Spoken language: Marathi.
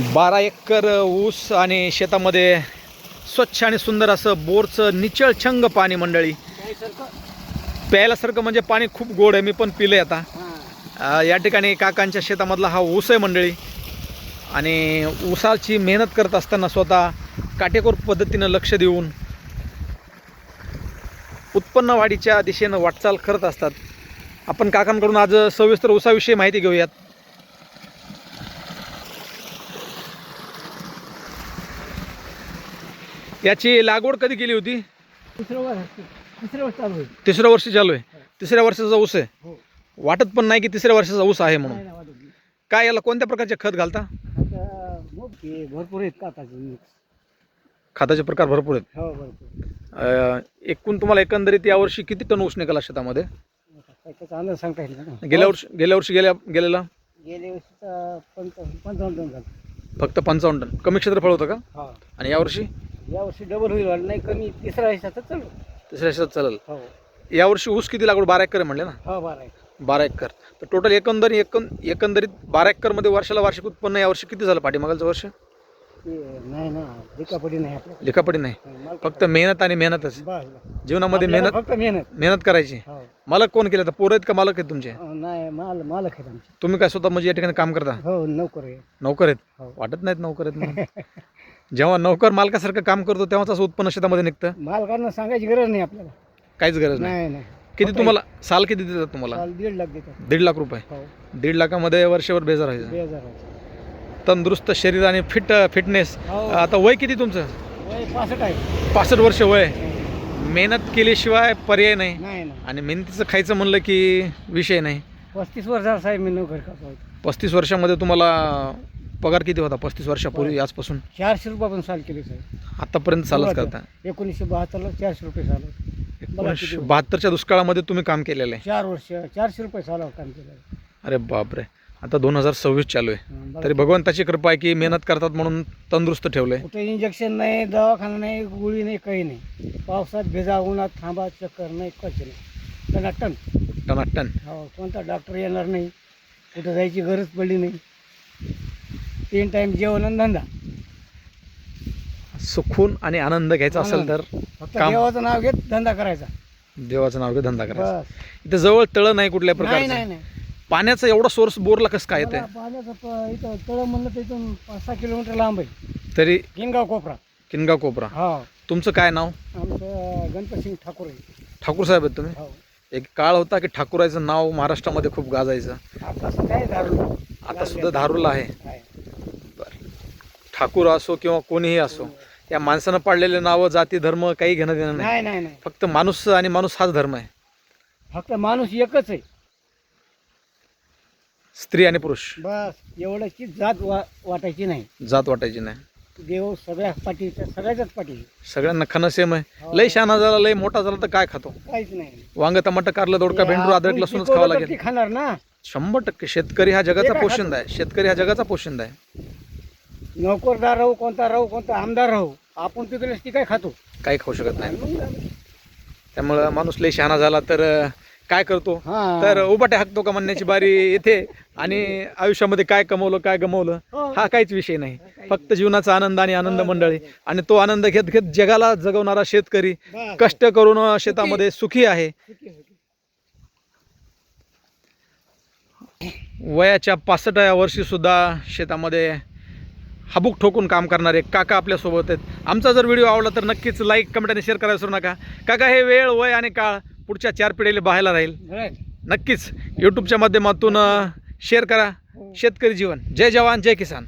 12 एकर ऊस आणि शेतामध्ये स्वच्छ आणि सुंदर असं बोरचं निचळछंग पाणी मंडळी. प्यायल्यासारखं म्हणजे पाणी खूप गोड आहे. मी पण पिले आता. या ठिकाणी काकांच्या शेतामधला हा ऊस आहे मंडळी. आणि ऊसाची मेहनत करत असताना स्वतः काटेकोर पद्धतीनं लक्ष देऊन उत्पन्न वाढीच्या दिशेनं वाटचाल करत असतात. आपण काकांकडून आज सविस्तर ऊसाविषयी माहिती घेऊयात. याची लागवड कधी केली होती? तिसऱ्या वर्षी चालू आहे. तिसऱ्या वर्षाचा ऊस आहे. वाटत पण नाही की तिसऱ्या वर्षाचा ऊस आहे म्हणून. काय याला कोणत्या प्रकारचे खत घालता? भरपूर आहेत खताचे प्रकार भरपूर आहेत. एकूण तुम्हाला एकंदरीत यावर्षी किती टन ऊस निघाला शेतामध्ये? सांगता येईल ना. गेल्या वर्षी गेलेला गेल्या वर्षी 55 टन झालं. फक्त 55 टन. कमी क्षेत्रफळ होतं का? आणि यावर्षी डबल होईल, नाही कमी. तिसऱ्या वर्षाचं चालू. तिसऱ्या वर्षात चालेल. यावर्षी ऊस किती लागवड? 12 एकर म्हणले ना? 12 एकर. तर टोटल एकंदरीत 12 एकर मध्ये वर्षाला वार्षिक उत्पन्न यावर्षी किती झालं? पाठीमागचं वर्ष नाही ना, लिखापडी नाही. लिखापडी नाही, फक्त मेहनत आणि मेहनतच. जीवनामध्ये फक्त मेहनत करायची. मालक कोण केलं? तर पोरं आहेत का मालक आहेत तुमचे? नाही, मालक आहेत आमचे. तुम्ही काय स्वतः म्हणजे या ठिकाणी काम करता? हो, नोकर आहेत. वाटत नाहीत नोकर आहेत म्हणून. जेव्हा नोकर मालकासारखं काम करतो तेव्हाच उत्पन्न शेतामध्ये निघतं. मालकांना सांगायची गरज नाही आपल्याला. काहीच गरज नाही. किती तुम्हाला साल किती देतात तुम्हाला? 1.5 लाख देतात. 1.5 लाख रुपये. 1.5 लाखामध्ये वर्षभर बेजार व्हायचं. तंदुरुस्त शरीर आणि फिटनेस. आता वय किती तुमचं? 65 आहे. 65 वर्ष वय. मेहनत केल्याशिवाय पर्याय नाही. आणि मेहनतीचं खायचं म्हणलं की विषय नाही. 35 वर्षाचा साहेब मी नोकरी करतो. 35 वर्षामध्ये तुम्हाला पगार किती होता? 35 वर्षापूर्वी आजपासून 400 रुपये पण साल केले साहेब. आतापर्यंत चालच करता. 1972 400 रुपये साल. 1972च्या दुष्काळामध्ये तुम्ही काम केलेलं आहे. 4 वर्ष 400 रुपये सालावर काम केलं. अरे बापरे. आता 2026 चालू आहे. तरी भगवंताची कृपा आहे की मेहनत करतात म्हणून तंदुरुस्त ठेवलंय. कुठे इंजेक्शन नाही, दवाखाना नाही, गोळी नाही, काही नाही. पावसात भिजा, उन्हात थांबा, चक्कर नाही, कच नाही. टनाटन. हो, कोणता डॉक्टर येणार नाही. कुठं जायची गरज पडली नाही. 3 टाइम जेवण आणि धंदा. सुकून आणि आनंद घ्यायचा असेल तर फक्त देवाचं नाव घेत धंदा करायचा. देवाचं नाव घेत धंदा करायचा. इथे जवळ तळ नाही कुठल्या प्रकारचं? नाही. पाण्याचा एवढा सोर्स बोरला कसं काय येते? पाण्याचं इथं तळ म्हणलं तर इथून 5-6 किलोमीटर लांब आहे. तरी किनगाव कोपरा. हा. तुमचं काय नाव? आमचं गणपतसिंग ठाकूर आहे. ठाकूर साहेब आहेत तुम्ही? एक काळ होता की ठाकूराचं नाव महाराष्ट्रामध्ये खूप गाजायचं. आता सुद्धा धारूरला आहे. ठाकूर असो किंवा कोणीही असो, या माणसानं पाडलेले नावं जाती धर्म काही घेणं देणं नाही. फक्त माणूस आणि माणूस हाच धर्म आहे. फक्त माणूस एकच आहे. स्त्री आणि पुरुष बस एवढ्याची जात वाटायची नाही. जात वाटायची नाही. देव सगळ्या पाठीच्या, सगळ्याच्याच पाठी. सगळ्यांना खाणं सेम आहे. लय शहाणा झाला, लय मोठा झाला तर काय खातो? काहीच नाही. वांग टमाटर कारलं दोडका भेंडूर अद्रक लसूणच खावं लागेल. खाणार ना. 100% शेतकरी हा जगाचा पोशिंदा आहे. शेतकरी हा जगाचा पोशिंदा आहे. नोकरदार राहू, कोणता आमदार राहू, आपण पिकलेस ती काय खातो? काही खाऊ शकत नाही. त्यामुळं माणूस लय शहाणा झाला तर काय करतो? तर उभाटे हाकतो का म्हणण्याची बारी येते. आणि आयुष्यामध्ये काय कमवलं काय गमवलं हा काहीच विषय नाही. फक्त जीवनाचा आनंद आणि आनंद मंडळी. आणि तो आनंद घेत घेत जगाला जगवणारा शेतकरी कष्ट करून शेतामध्ये सुखी आहे. वयाच्या 65व्या वर्षी सुद्धा शेतामध्ये हाबूक ठोकून काम करणारे काका आपल्यासोबत आहेत. आमचा जर व्हिडिओ आवडला तर नक्कीच लाईक, कमेंट आणि शेअर करायला विसरू नका. काका, हे वेळ, वय आणि काळ पुढच्या 4 पिढीला पाहायला राहील. नक्कीच यूट्यूबच्या माध्यमातून शेअर करा. शेतकरी जीवन. जय जवान जय किसान.